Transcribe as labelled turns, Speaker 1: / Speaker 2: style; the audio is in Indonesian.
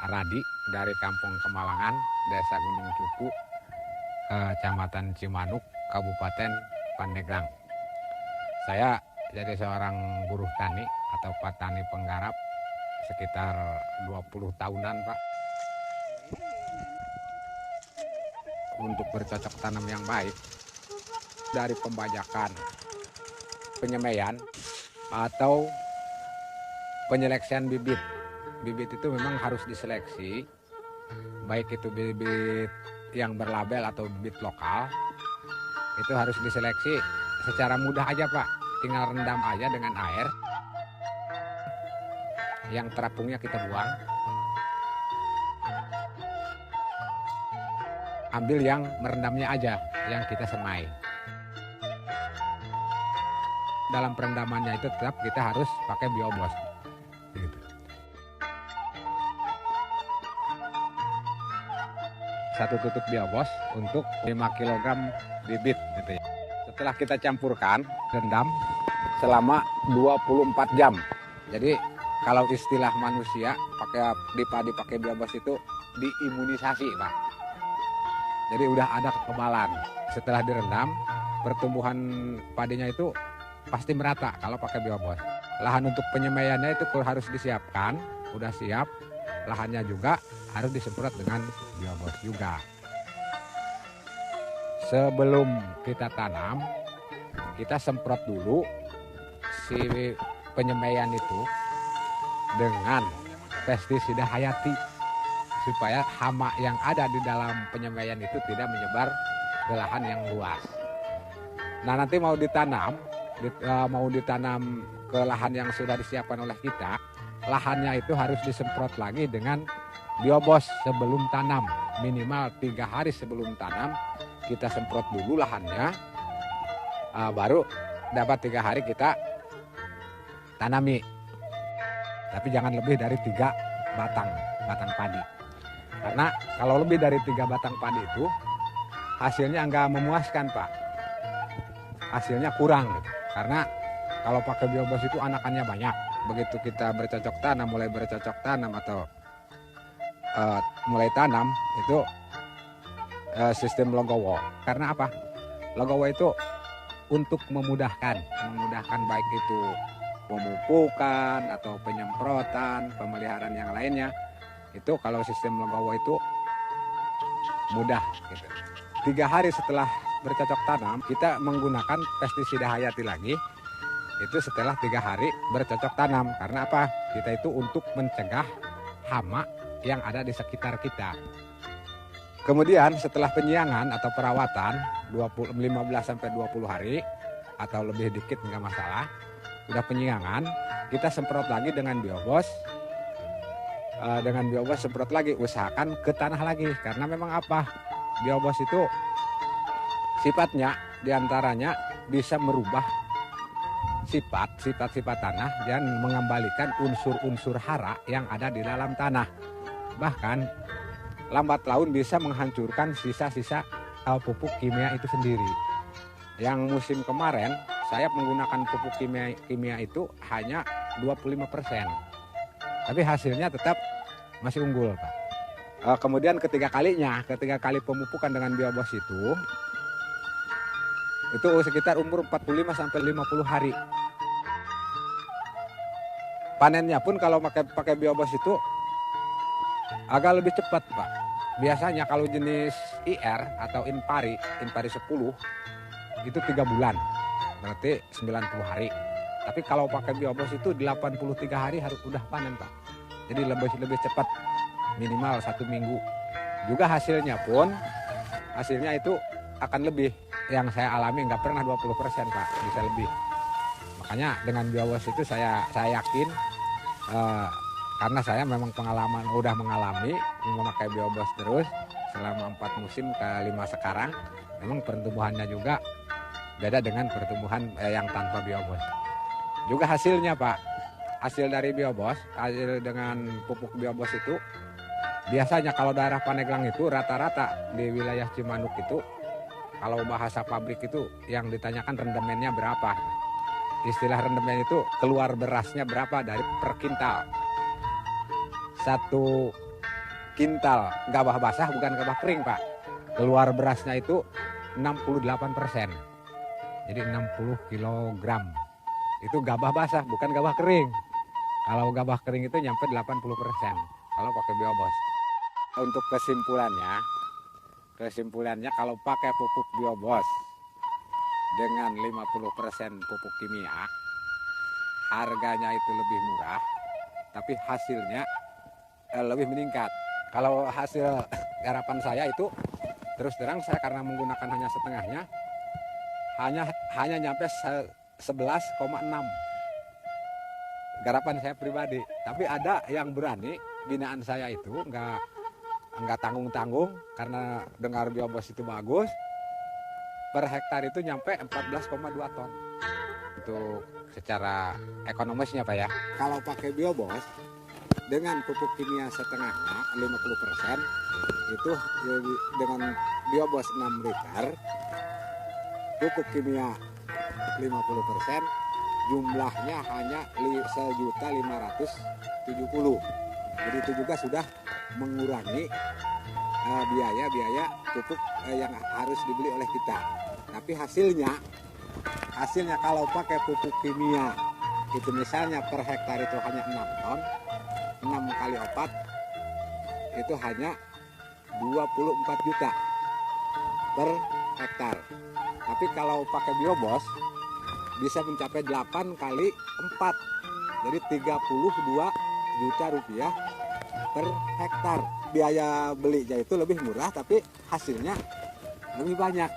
Speaker 1: Radi dari Kampung Kemalangan, Desa Gunung Cupu, Kecamatan Cimanuk, Kabupaten Pandeglang. Saya jadi seorang buruh tani atau petani penggarap sekitar 20 tahunan, Pak. Untuk bercocok tanam yang baik, dari pembajakan, penyemaian, atau penyeleksian bibit. Bibit itu memang harus diseleksi, baik itu bibit yang berlabel atau bibit lokal, itu harus diseleksi secara mudah aja, Pak. Tinggal rendam aja dengan air, yang terapungnya kita buang. Ambil yang merendamnya aja, yang kita semai. Dalam perendamannya itu tetap kita harus pakai biobos. Gitu. 1 tutup biobos untuk 5 kg bibit. Gitu ya. Setelah kita campurkan, rendam selama 24 jam. Jadi kalau istilah manusia pakai biobos itu diimunisasi, Pak. Jadi udah ada kekebalan. Setelah direndam, pertumbuhan padinya itu pasti merata kalau pakai biobos. Lahan untuk penyemaiannya itu harus disiapkan, udah siap. Lahannya juga harus disemprot dengan biobos juga. Sebelum kita tanam, kita semprot dulu si penyemaian itu dengan pestisida hayati supaya hama yang ada di dalam penyemaian itu tidak menyebar ke lahan yang luas. Nah, nanti mau ditanam ke lahan yang sudah disiapkan oleh kita, lahannya itu harus disemprot lagi dengan biobos sebelum tanam. Minimal 3 hari sebelum tanam, kita semprot dulu lahannya, baru dapat 3 hari kita tanami. Tapi jangan lebih dari 3 batang padi. Karena kalau lebih dari 3 batang padi itu, hasilnya nggak memuaskan, Pak. Hasilnya kurang gitu. Karena kalau pakai biobos itu anakannya banyak. Begitu kita mulai bercocok tanam atau mulai tanam, itu sistem logowo. Karena apa? Logowo itu untuk memudahkan baik itu pemupukan atau penyemprotan, pemeliharaan yang lainnya. Itu kalau sistem logowo itu mudah gitu. 3 hari setelah bercocok tanam, kita menggunakan pestisida hayati lagi. Itu setelah 3 hari bercocok tanam. Karena apa? Kita itu untuk mencegah hama yang ada di sekitar kita. Kemudian setelah penyiangan atau perawatan 15-20 hari atau lebih dikit nggak masalah. Udah penyiangan, kita semprot lagi dengan biobos. Dengan biobos semprot lagi, usahakan ke tanah lagi. Karena memang apa? Biobos itu sifatnya diantaranya bisa merubah sifat tanah dan mengembalikan unsur-unsur hara yang ada di dalam tanah. Bahkan lambat laun bisa menghancurkan sisa-sisa pupuk kimia itu sendiri. Yang musim kemarin saya menggunakan pupuk kimia itu hanya 25%. Tapi hasilnya tetap masih unggul, Pak. Kemudian ketiga kali pemupukan dengan biobos itu sekitar umur 45-50 hari. Panennya pun kalau pakai biobos itu agak lebih cepat, Pak. Biasanya kalau jenis IR atau Inpari 10 itu 3 bulan, berarti 90 hari. Tapi kalau pakai biobos itu 83 hari harus udah panen, Pak. Jadi lebih cepat, minimal 1 minggu. Juga hasilnya itu akan lebih. Yang saya alami nggak pernah 20%, Pak, bisa lebih. Makanya dengan biobos itu saya yakin, karena saya memang udah mengalami memakai biobos terus selama 4 musim ke 5 sekarang. Memang pertumbuhannya juga beda dengan pertumbuhan yang tanpa biobos. Juga hasilnya, Pak, hasil dari biobos, hasil dengan pupuk biobos itu biasanya kalau daerah Pandeglang itu rata-rata di wilayah Cimanuk itu, kalau bahasa pabrik itu yang ditanyakan rendemennya berapa. Istilah rendemen itu keluar berasnya berapa dari per kintal. 1 kintal gabah basah, bukan gabah kering Pak. Keluar berasnya itu 68%. Jadi 60 kilogram. Itu gabah basah, bukan gabah kering. Kalau gabah kering itu nyampe 80% kalau pakai biobos. Untuk kesimpulannya kalau pakai pupuk biobos dengan 50% pupuk kimia, harganya itu lebih murah, tapi hasilnya lebih meningkat. Kalau hasil garapan saya itu terus terang saya karena menggunakan hanya setengahnya, hanya nyampe 11,6 garapan saya pribadi. Tapi ada yang berani, binaan saya itu nggak tanggung-tanggung karena dengar biobos itu bagus. Per hektar itu nyampe 14,2 ton. Untuk secara ekonomisnya Pak ya. Kalau pakai biobos dengan pupuk kimia setengahnya 50%, itu dengan biobos 6 liter, pupuk kimia 50%, jumlahnya hanya 1.570.000. Jadi itu juga sudah mengurangi biaya pupuk yang harus dibeli oleh kita. Tapi hasilnya kalau pakai pupuk kimia itu misalnya per hektar itu hanya 6 ton, 6 kali opat itu hanya 24 juta per hektar. Tapi kalau pakai biobos bisa mencapai 8 kali 4, jadi 32 juta rupiah per hektar. Biaya belinya itu lebih murah tapi hasilnya lebih banyak.